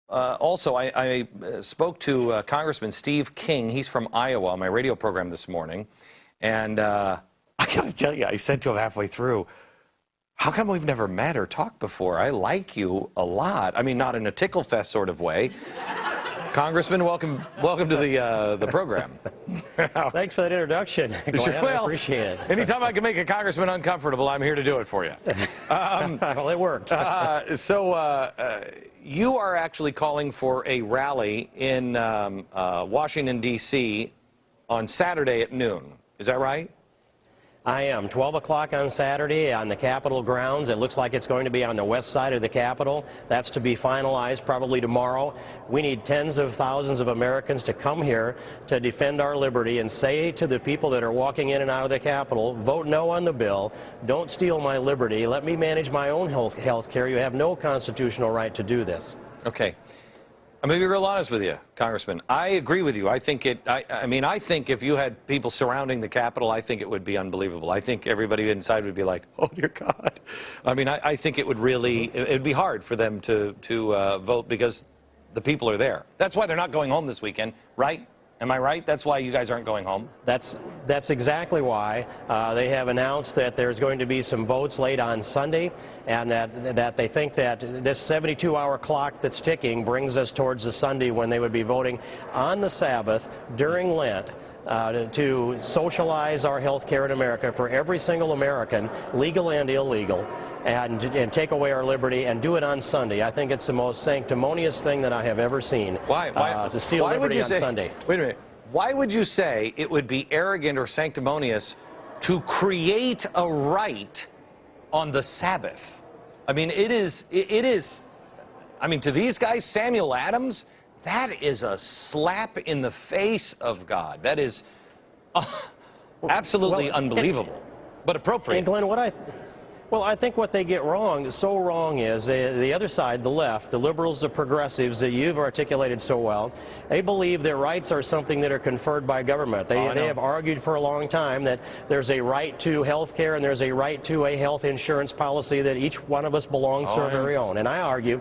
Also, I spoke to Congressman Steve King. He's from Iowa on my radio program this morning. And I got to tell you, I said to him halfway through, how come we've never met or talked before? I like you a lot. I mean, not in a tickle fest sort of way. Congressman, welcome to the program. Thanks for that introduction, Glenn. I appreciate it. Anytime I can make a congressman uncomfortable, I'm here to do it for you. Well, it worked. You are actually calling for a rally in Washington, D.C. on Saturday at noon. Is that right? I am. 12 o'clock on Saturday on the Capitol grounds. It looks like it's going to be on the west side of the Capitol. That's to be finalized probably tomorrow. We need tens of thousands of Americans to come here to defend our liberty and say to the people that are walking in and out of the Capitol, vote no on the bill. Don't steal my liberty. Let me manage my own health care. You have no constitutional right to do this. Okay. I'm going to be real honest with you, Congressman. I agree with you. I think I think if you had people surrounding the Capitol, I think it would be unbelievable. I think everybody inside would be like, oh, dear God. I mean, I think it would really, it'd be hard for them to vote because the people are there. That's why they're not going home this weekend, right? Am I right? That's why you guys aren't going home? That's exactly why. They have announced that there's going to be some votes late on Sunday, and that they think that this 72-hour clock that's ticking brings us towards the Sunday when they would be voting on the Sabbath during Lent to socialize our health care in America for every single American, legal and illegal, and take away our liberty and do it on Sunday. I think it's the most sanctimonious thing that I have ever seen. Why? To steal liberty on Sunday. Wait a minute. Why would you say it would be arrogant or sanctimonious to create a right on the Sabbath? I mean, it is, I mean, to these guys, Samuel Adams, that is a slap in the face of God. That is absolutely unbelievable, but appropriate. And Glenn, I think what they get wrong, so wrong, is the other side, the left, the liberals, the progressives that you've articulated so well, they believe their rights are something that are conferred by government. They have argued for a long time that there's a right to health care and there's a right to a health insurance policy that each one of us belongs to our very own. And I argue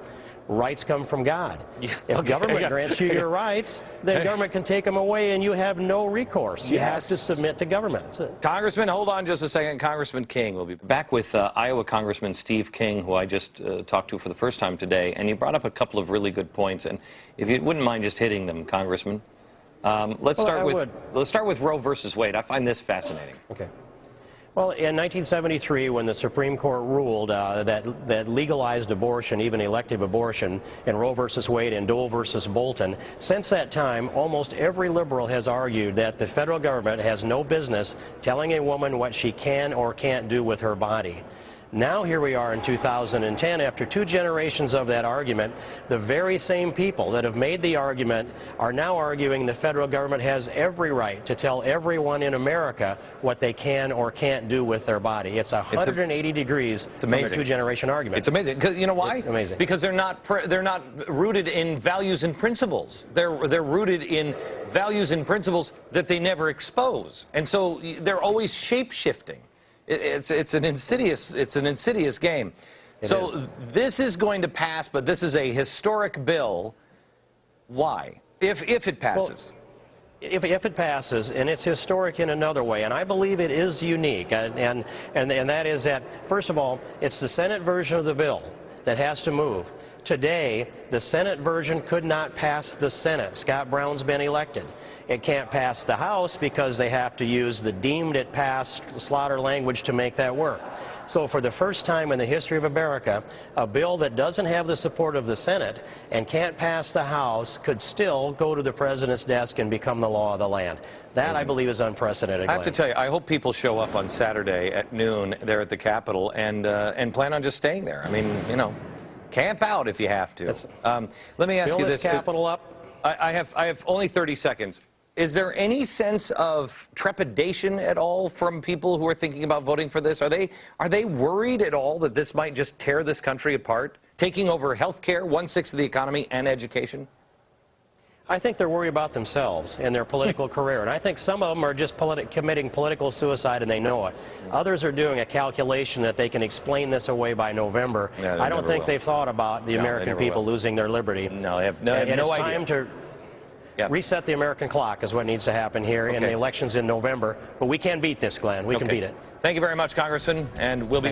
rights come from God. If government grants you your rights, then government can take them away and you have no recourse. You have to submit to government. Congressman, hold on just a second. Congressman King will be back with Iowa Congressman Steve King, who I just talked to for the first time today, and he brought up a couple of really good points. And if you wouldn't mind just hitting them, Congressman. Let's start with Roe versus Wade. I find this fascinating. Okay. Well, in 1973, when the Supreme Court ruled that legalized abortion, even elective abortion, in Roe versus Wade and Doe versus Bolton, since that time, almost every liberal has argued that the federal government has no business telling a woman what she can or can't do with her body. Now here we are in 2010, after 2 generations of that argument, the very same people that have made the argument are now arguing the federal government has every right to tell everyone in America what they can or can't do with their body. It's 180 degrees from a 2-generation argument. It's amazing. You know why? It's amazing. Because they're not rooted in values and principles. They're rooted in values and principles that they never expose. And so they're always shape-shifting. It's an insidious game. So this is going to pass, but this is a historic bill. Why? If it passes. Well, if it passes, and it's historic in another way, and I believe it is unique, and that is that, first of all, it's the Senate version of the bill that has to move. Today, the Senate version could not pass the Senate. Scott Brown's been elected. It can't pass the House because they have to use the deemed it passed slaughter language to make that work. So for the first time in the history of America, a bill that doesn't have the support of the Senate and can't pass the House could still go to the president's desk and become the law of the land. That, I believe, is unprecedented. I have to tell you, I hope people show up on Saturday at noon there at the Capitol and plan on just staying there. I mean, you know, camp out if you have to. Let me ask you this. Capitol up. I have only 30 seconds. Is there any sense of trepidation at all from people who are thinking about voting for this? Are they worried at all that this might just tear this country apart, taking over health care, 1/6 of the economy, and education? I think they're worried about themselves and their political career, and I think some of them are just committing political suicide and they know it. Others are doing a calculation that they can explain this away by November. Yeah, I don't think they've thought about the American people losing their liberty. No, they have no, and no it's idea. time to reset the American clock is what needs to happen here, and the election's in November. But we can beat this, Glenn. We can beat it. Thank you very much, Congressman, and we'll be